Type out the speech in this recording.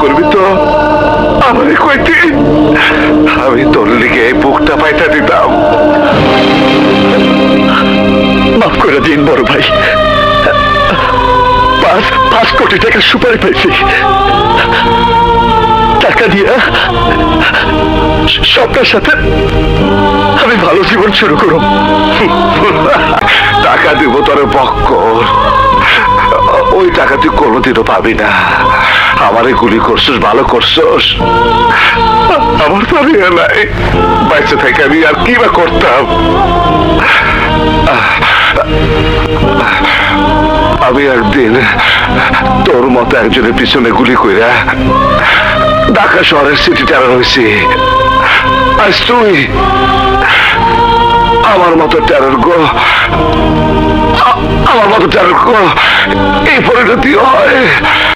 করবি তো আমারে কইতে, আমি তোর লিগে এই বুকটা পাইতা দিতাম। মাফ করে দিন বড় ভাই, 5 কোটি টাকা সুপারি পাইছি, টাকা দিয়া স্বপ্নের সাথে আমি ভালো জীবন শুরু করব। টাকা দিব তোর বক্কর, ওই টাকা তুই কোনোদিনও পাবি না। আমারে গুলি করছিস, ভালো করছিস, আমার তো আর নাই, বাইচে থেকে আমি আর কি বা করতাম। আমি একদিন তোর মতো একজনের পিছনে গুলি কইরা ঢাকা শহরের সিটি টেরার হয়েছি। আজ তুই আমার মতো টেরর গো, আমার মতো টেরর গো এই পরিণতি হয়।